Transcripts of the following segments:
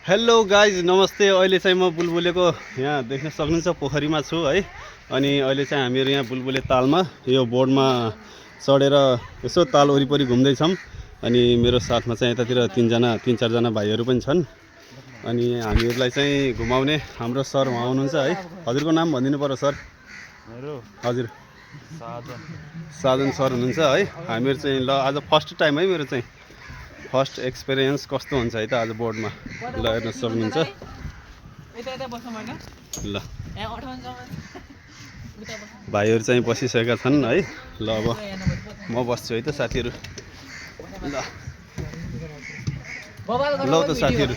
Hello guys नमस्ते। अहिले चाहिँ म बुलबुलेको यहाँ देख्न सक्नुहुन्छ पोखरीमा छु है। अनि अहिले चाहिँ हामीहरू यहाँ बुलबुले तालमा यो बोर्डमा चढेर यसो ताल वरिपरि घुम्दैछौँ। अनि मेरो साथमा चाहिँ यतातिर तीन चारजना भाइहरू पनि छन्। अनि हामीहरूलाई चाहिँ घुमाउने हाम्रो सर उहाँ हुनुहुन्छ है। हजुरको नाम भनिदिनु पर्यो सर। हजुर साधन सर हुनुहुन्छ है। हामीहरू चाहिँ ल आज फर्स्ट टाइम है मेरो चाहिँ फर्स्ट एक्सपिरियन्स कस्तो हुन्छ है त आज बोर्डमा ल हेर्न सक्नुहुन्छ। ल भाइहरू चाहिँ बसिसकेका छन् है। ल अब म बस्छु है त साथीहरू। ल त साथीहरू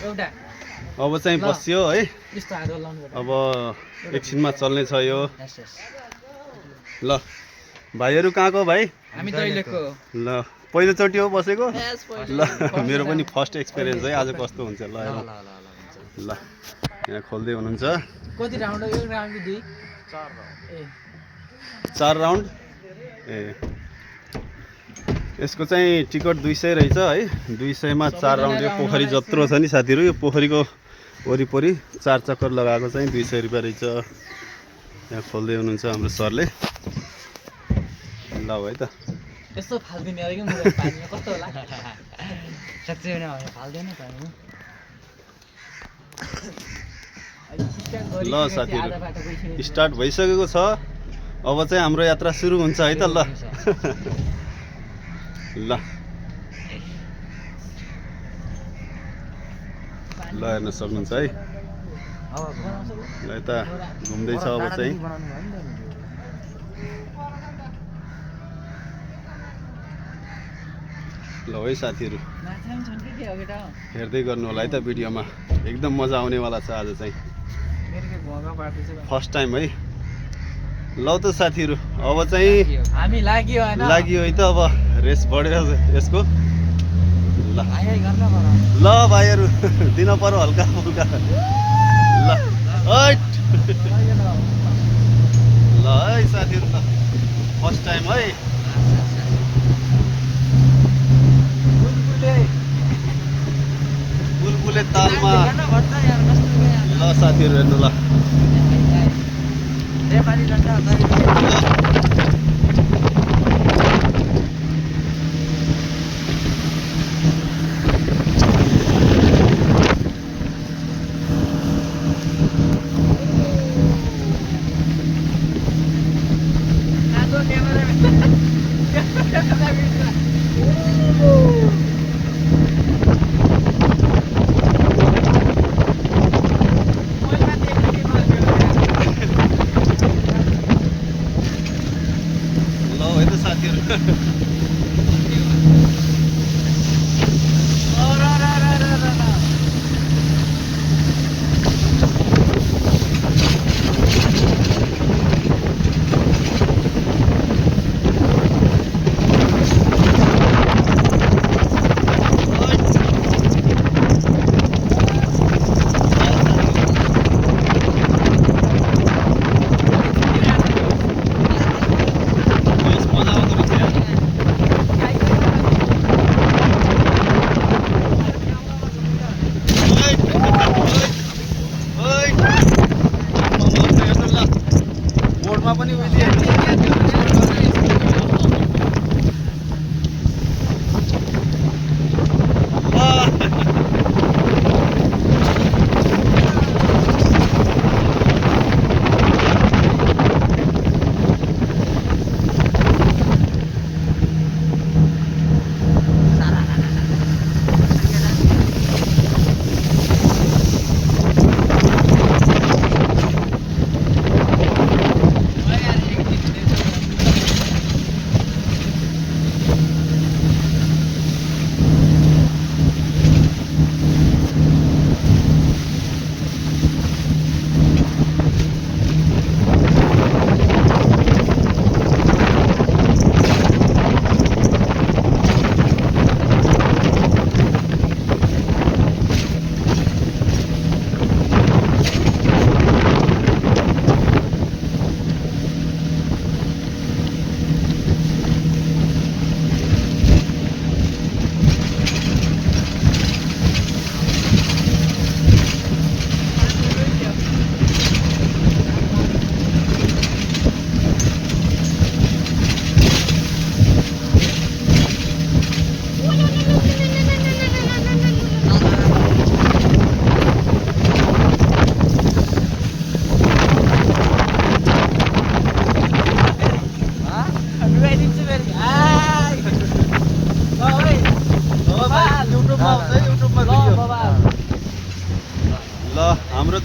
अब चाहिँ बस्यो है। अब एकछिनमा चल्ने छ यो। ल भाइहरू कहाँको भाइ? हामी दैलेखको। ल पहिलोचोटि हो बसेको? ल मेरो पनि फर्स्ट एक्सपिरियन्स है आज कस्तो हुन्छ। ल ल यहाँ खोल्दै हुनुहुन्छ। कति राउन्ड हो यो? Round 2 4 round. ए यसको चाहिँ टिकट 200 रहेछ है। 200 मा 4 राउन्ड। यो पोखरी जत्रो छ नि साथीहरू, यो पोखरीको वरिपरि 4 चक्कर लगाएको चाहिँ 200 रुपियाँ रहेछ। यहाँ खोल्दै हुनुहुन्छ हाम्रो सरले। ल है त यस्तो फाल्दिने हो कि म पानी कस्तो होला साच्चै भने फाल्दैन पानी। ल साथीहरू स्टार्ट भइसकेको छ। अब चाहिँ हाम्रो यात्रा सुरु हुन्छ है त। ल ल ल हेर्न सक्नुहुन्छ है। ल यता घुम्दैछ अब चाहिँ। ल है साथीहरू हेर्दै गर्नु होला है त भिडियोमा। एकदम मजा आउनेवाला छ आज चाहिँ फर्स्ट टाइम है। ल त साथीहरू अब चाहिँ हामी लाग्यो है त। अब रेस बढ्यो यसको। ल ल भाइहरू दिन पर्यो हल्का फुल्का। ल ल है साथीहरू ल फर्स्ट टाइम है। बुलबुले तालमा ल साथीहरू हेर्नु ल।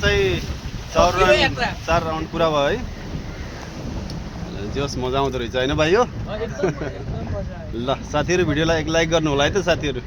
चाहिँ 4 राउन्ड पुरा भयो है जोस् मजा आउँदो रहेछ होइन भाइ हो एकदम मजा आयो। ल साथीहरू भिडियोलाई एक लाइक गर्नु होला है त साथीहरू